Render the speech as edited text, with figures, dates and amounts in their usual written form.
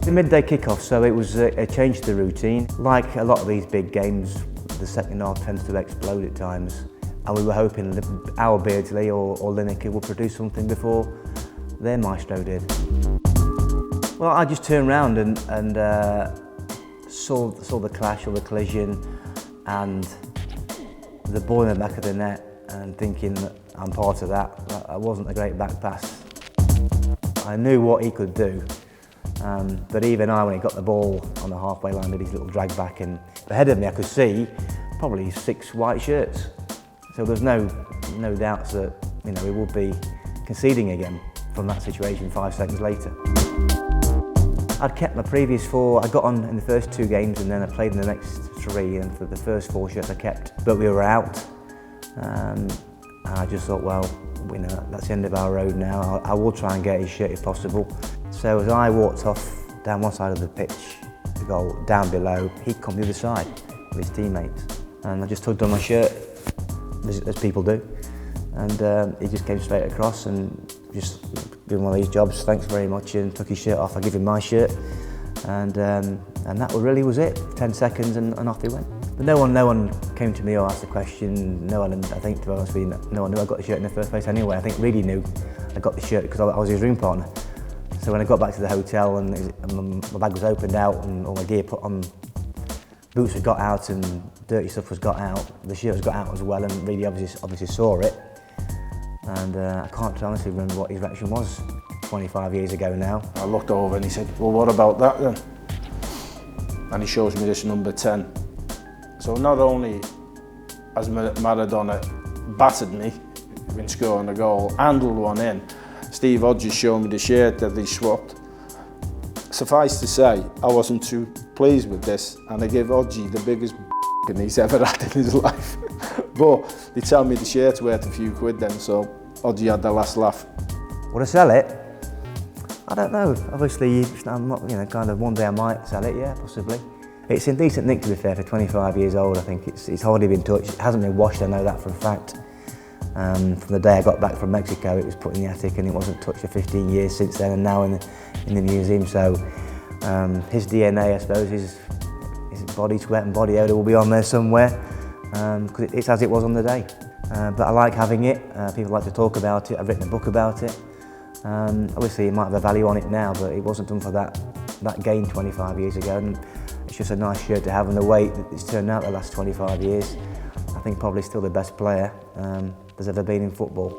a midday kick-off, so it was a change to the routine. Like a lot of these big games, the second half tends to explode at times, and we were hoping our Beardsley or Lineker would produce something before their maestro did. Well, I just turned around and saw the clash or the collision and the ball in the back of the net, and thinking that I'm part of that. That wasn't a great back pass. I knew what he could do, but even when he got the ball on the halfway line, did his little drag back, and ahead of me I could see probably 6 white shirts. So there's no doubts that we would be conceding again from that situation 5 seconds later. I'd kept my previous 4, I got on in the first 2 games and then I played in the next 3, and for the first 4 shirts I kept, but we were out. And I just thought, well, that's the end of our road now. I will try and get his shirt if possible. So as I walked off down one side of the pitch, the goal down below, he'd come the other side with his teammates. And I just tugged on my shirt, as people do. And he just came straight across and just gave him one of these jobs, thanks very much, and took his shirt off. I gave him my shirt. And that really was it. 10 seconds and off he went. But no one came to me or asked a question. No one, I think, to be honest with you, no one knew I got the shirt in the first place anyway. I think Reedy knew I got the shirt because I was his room partner. So when I got back to the hotel and my bag was opened out and all my gear put on, boots had got out and dirty stuff was got out, the shirt was got out as well, and Reedy obviously saw it. And I can't honestly remember what his reaction was 25 years ago now. I looked over and he said, well, what about that then? And he shows me this number 10. So not only has Maradona battered me in scoring a goal, handled one in, Steve Hodge has shown me the shirt that he swapped. Suffice to say, I wasn't too pleased with this, and I gave Hodge the biggest he's ever had in his life. But they tell me the shirt's worth a few quid then, so Hodge had the last laugh. Would I sell it? I don't know. Obviously, I'm not, kind of one day I might sell it, yeah, possibly. It's in decent nick, to be fair, for 25 years old. I think it's hardly been touched. It hasn't been washed, I know that for a fact. From the day I got back from Mexico, it was put in the attic and it wasn't touched for 15 years since then, and now in the museum. So his DNA, I suppose, his body sweat and body odour will be on there somewhere, because it's as it was on the day. But I like having it. People like to talk about it. I've written a book about it. Obviously, it might have a value on it now, but it wasn't done for that game 25 years ago. And it's just a nice shirt to have, and the way that it's turned out the last 25 years, I think probably still the best player there's ever been in football.